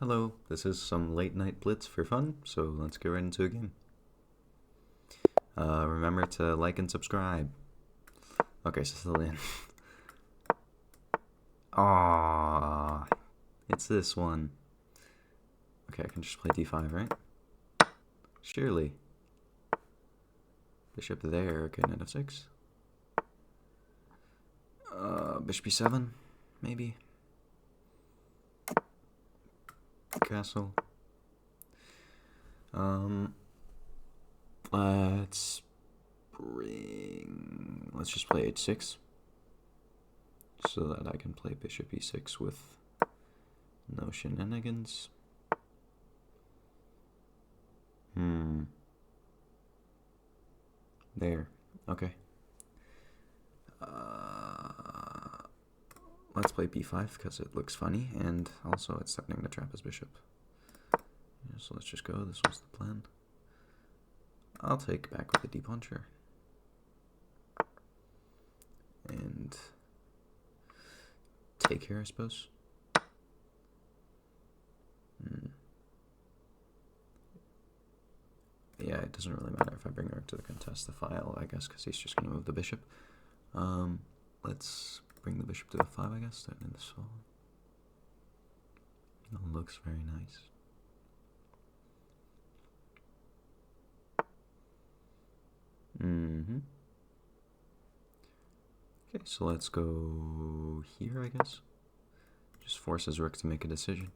Hello, this is some late night Blitz for fun, so let's get right into a game. Remember to like and subscribe. Okay, Sicilian. Aww, it's this one. Okay, I can just play d5, right? Surely. Bishop there, okay, knight f6. Bishop e7, maybe. Castle. Let's just play h6 so that I can play bishop e6 with no shenanigans. There. Okay. Let's play b5 because it looks funny, and also it's threatening to trap his bishop. Yeah, so let's just go. This was the plan. I'll take back with the d-puncher. And take here, I suppose. Yeah, it doesn't really matter if I bring her to the contest the file, I guess, because he's just going to move the bishop. Let's bring the bishop to f5, I guess, starting in this fall. It looks very nice. Okay, so let's go here, I guess. Just forces rook to make a decision.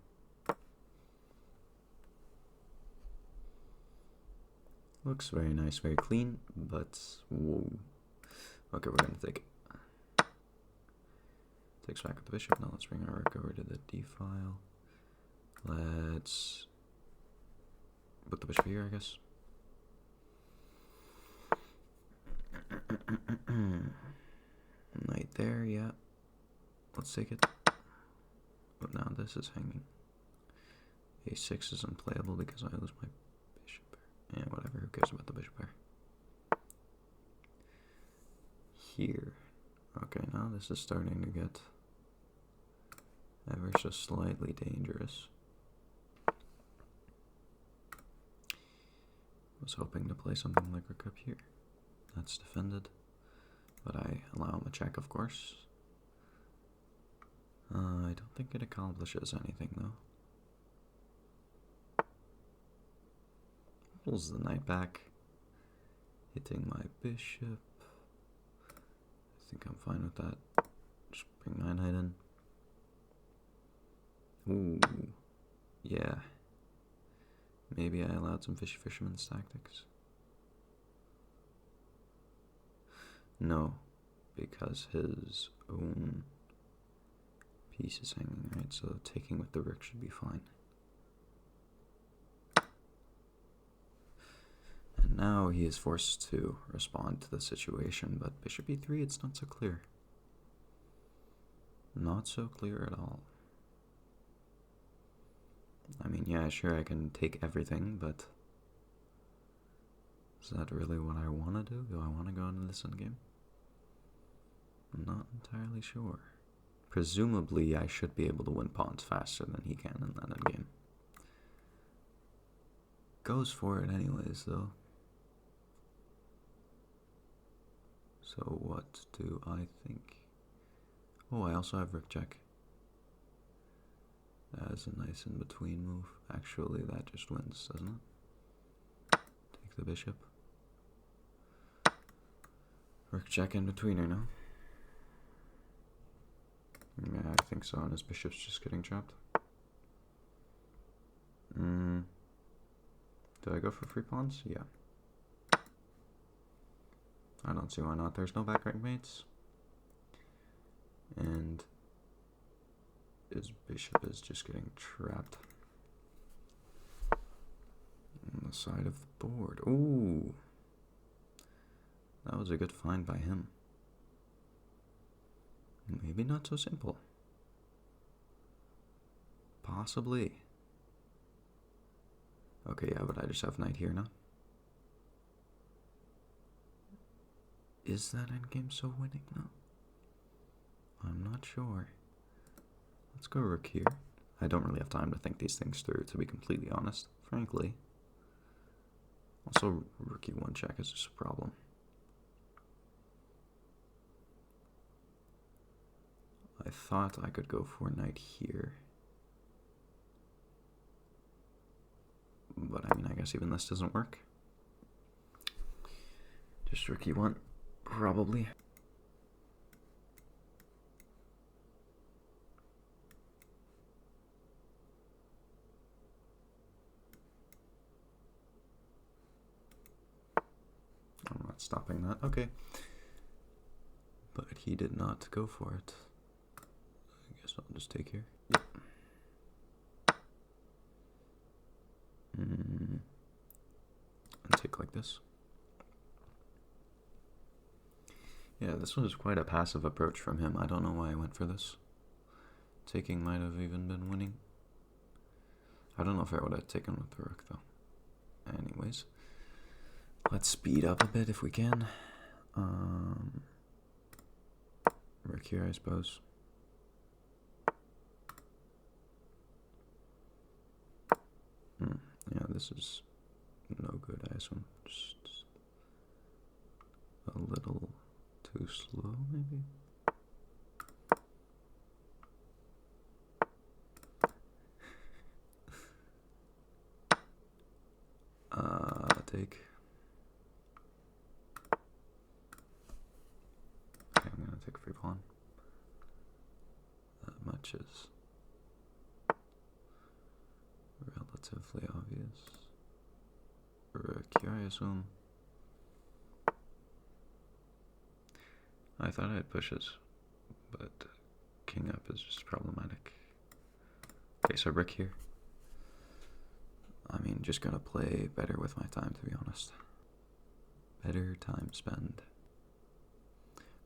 Looks very nice, very clean, but whoa. Okay, we're gonna take it. Takes back with the bishop. Now let's bring our rook over to the d file. Let's put the bishop here, I guess. Knight there, yeah. Let's take it. But now this is hanging. a6 is unplayable because I lose my bishop. Yeah, whatever, who cares about the bishop pair? Here. Okay, now this is starting to get ever so slightly dangerous. Was hoping to play something like rook up here. That's defended, but I allow him a check, of course. I don't think it accomplishes anything, though. Pulls the knight back, hitting my bishop. I think I'm fine with that. Just bring my knight in. Ooh, yeah. Maybe I allowed some fisherman's tactics. No, because his own piece is hanging, right? So taking with the rook should be fine. And now he is forced to respond to the situation, but bishop e3, it's not so clear. Not so clear at all. I mean, yeah, sure, I can take everything, but is that really what I want to do? Do I want to go into this endgame? I'm not entirely sure. Presumably, I should be able to win pawns faster than he can in that endgame. Goes for it anyways, though. So what do I think? Oh, I also have rook check. That is a nice in-between move. Actually, that just wins, doesn't it? Take the bishop. Rook check in between her, no? Yeah, I think so, and his bishop's just getting trapped. Do I go for free pawns? Yeah. I don't see why not. There's no back rank mates. And his bishop is just getting trapped on the side of the board. Ooh. That was a good find by him. Maybe not so simple. Possibly. Okay, yeah, but I just have knight here now. Is that endgame so winning now? I'm not sure. Let's go rook here. I don't really have time to think these things through, to be completely honest, frankly. Also, rook e1 check is just a problem. I thought I could go for knight here. But I mean, I guess even this doesn't work. Just rook e1, probably. I'm not stopping that. Okay. But he did not go for it. I guess I'll just take here. Yep. And take like this. Yeah, this was quite a passive approach from him. I don't know why I went for this. Taking might have even been winning. I don't know if I would have taken with the rook, though. Anyways, let's speed up a bit if we can. Rook here, I suppose. Yeah, this is no good, I assume. Just a little too slow, maybe? Take. Okay, I'm gonna take a free pawn. That much is relatively obvious. Rook here, I assume. I thought I had pushes, but king up is just problematic. Okay, so rook here. I mean, just gonna play better with my time, to be honest. Better time spend.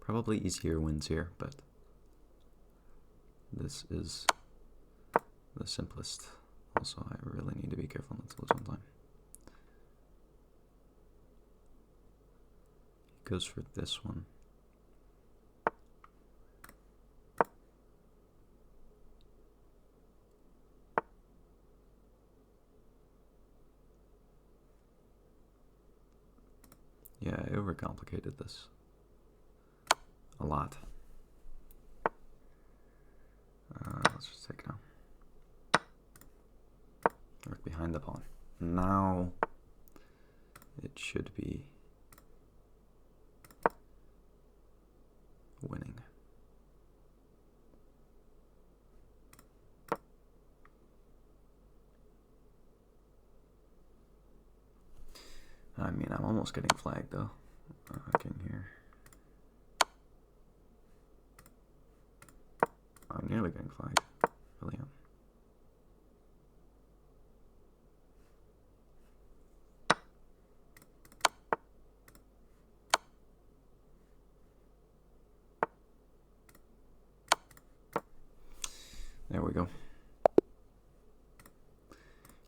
Probably easier wins here, but this is the simplest. Also, I really need to be careful not to lose on time. He goes for this one. Yeah, I overcomplicated this a lot. Let's just take now. Work behind the pawn. Now it should be winning. I mean, I'm almost getting flagged though. King here. I'm nearly getting flagged. Really am. There we go.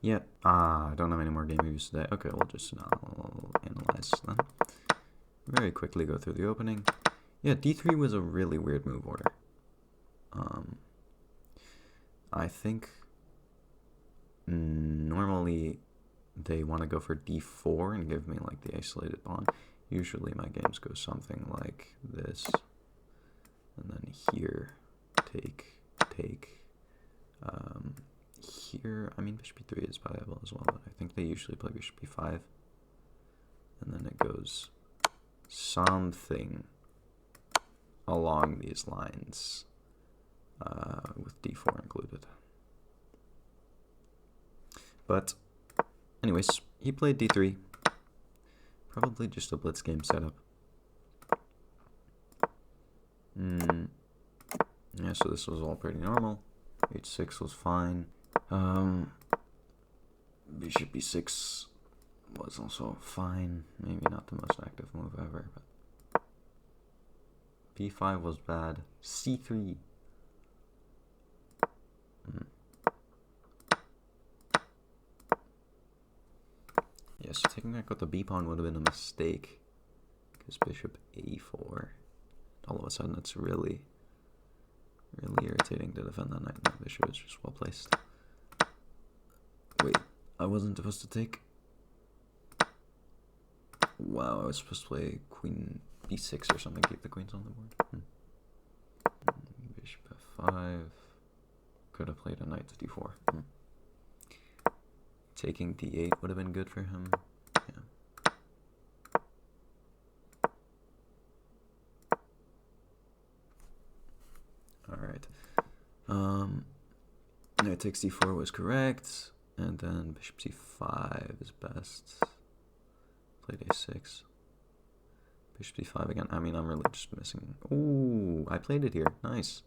Yeah, I don't have any more game reviews today. Okay, we'll just analyze then. Very quickly go through the opening. Yeah, d3 was a really weird move order. I think normally they want to go for d4 and give me like the isolated pawn. Usually my games go something like this, and then here, take. Here, I mean, bishop e3 is viable as well, but I think they usually play bishop e5, and then it goes something along these lines, with d4 included. But anyways, he played d3, probably just a blitz game setup. Yeah, so this was all pretty normal. h6 was fine. Bishop e6 was also fine. Maybe not the most active move ever, but b5 was bad. c3. Yeah, so taking back with the b pawn would have been a mistake, because bishop a4. All of a sudden it's really Really irritating to defend that knight. No, bishop is just well placed. Wait, I wasn't supposed to take. Wow, I was supposed to play queen b6 or something, keep the queens on the board. Bishop f5. Could have played a knight to d4. Taking d8 would have been good for him. Yeah. Alright. Knight takes d4 was correct. And then bishop c5 is best. Played a6. Bishop d5 again. I mean, I'm really just missing. Ooh, I played it here. Nice.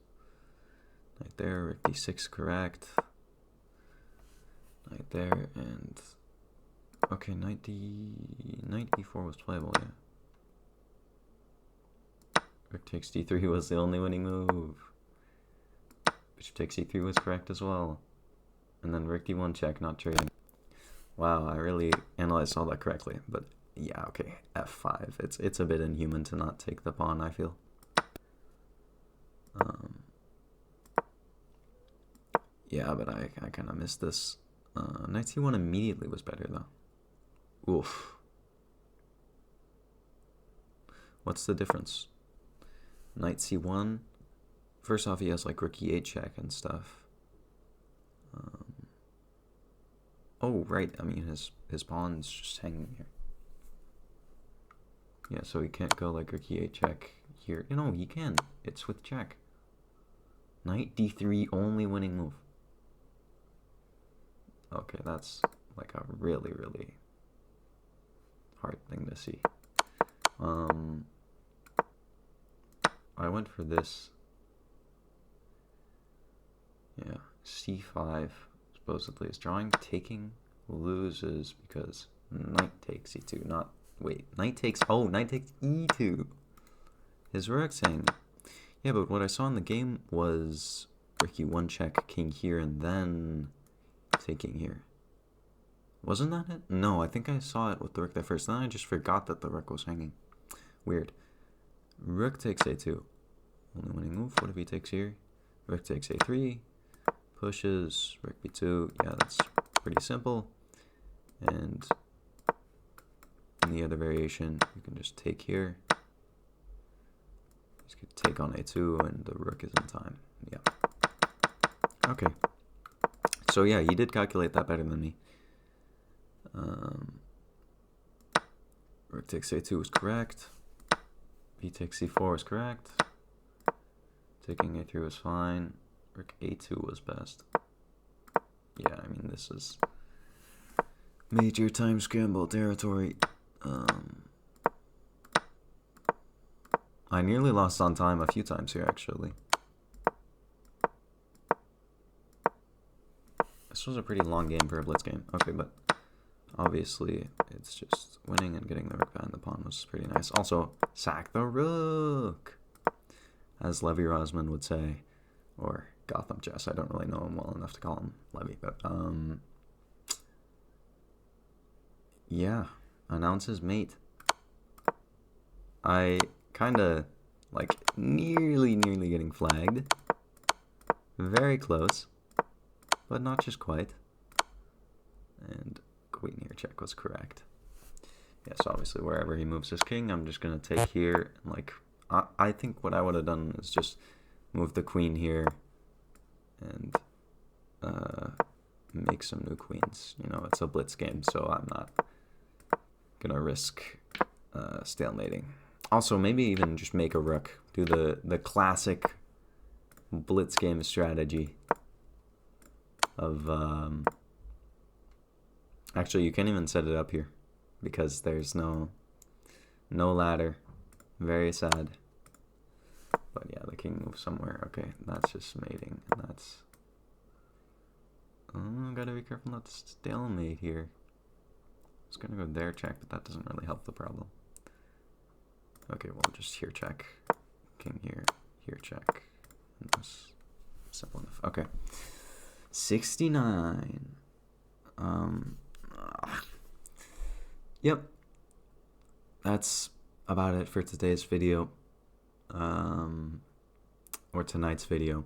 Knight there, rook d6 correct. Knight there, and okay, knight e4 was playable, yeah. Rook takes d3 was the only winning move. Bishop takes e3 was correct as well. And then rook d1 check, not trading. Wow, I really analyzed all that correctly, but yeah, okay, f5. It's a bit inhuman to not take the pawn, I feel. Yeah, but I kind of missed this. Knight c1 immediately was better, though. Oof. What's the difference? Knight c1. First off, he has like rook e8 check and stuff. Oh, right. I mean, his pawn's just hanging here. Yeah, so he can't go like rook e8 check here. No, he can. It's with check. Knight d3, only winning move. Okay, that's like a really, really hard thing to see. I went for this. Yeah, c5 supposedly is drawing. Taking loses because knight takes e2. Not wait, knight takes. Oh, knight takes e2. His rook's hanging. Yeah, but what I saw in the game was rook e1 check, king here, and then taking here. Wasn't that it? No, I think I saw it with the rook there first. Then I just forgot that the rook was hanging. Weird. Rook takes a2. Only winning move. What if he takes here? Rook takes a3. Pushes. Rook b2. Yeah, that's pretty simple. And in the other variation, you can just take here. Just could take on a2, and the rook is in time. Yeah. Okay. So yeah, he did calculate that better than me. Rook takes a2 was correct. B takes c4 was correct. Taking a3 was fine. Rook a2 was best. Yeah, I mean, this is major time scramble territory. I nearly lost on time a few times here, actually. This was a pretty long game for a blitz game. Okay, but obviously it's just winning and getting the rook behind the pawn was pretty nice. Also, sack the rook, as Levy Rosman would say, or Gotham Chess. I don't really know him well enough to call him Levy, but yeah, announces mate. I kind of like nearly getting flagged. Very close, but not just quite. And queen here check was correct. Yeah, so obviously wherever he moves his king, I'm just gonna take here. And like, I think what I would have done is just move the queen here and make some new queens. You know, it's a blitz game, so I'm not gonna risk stalemating. Also, maybe even just make a rook. Do the classic blitz game strategy of actually, you can't even set it up here because there's no ladder. Very sad. But yeah, the king moves somewhere. Okay, that's just mating. And that's... Oh, gotta be careful not to stalemate here. I was gonna go there check, but that doesn't really help the problem. Okay, well, just here check. King here, here check. And that's simple enough. Okay. 69. Yep. That's about it for today's video. or tonight's video.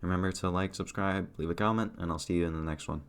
Remember to like, subscribe, leave a comment, and I'll see you in the next one.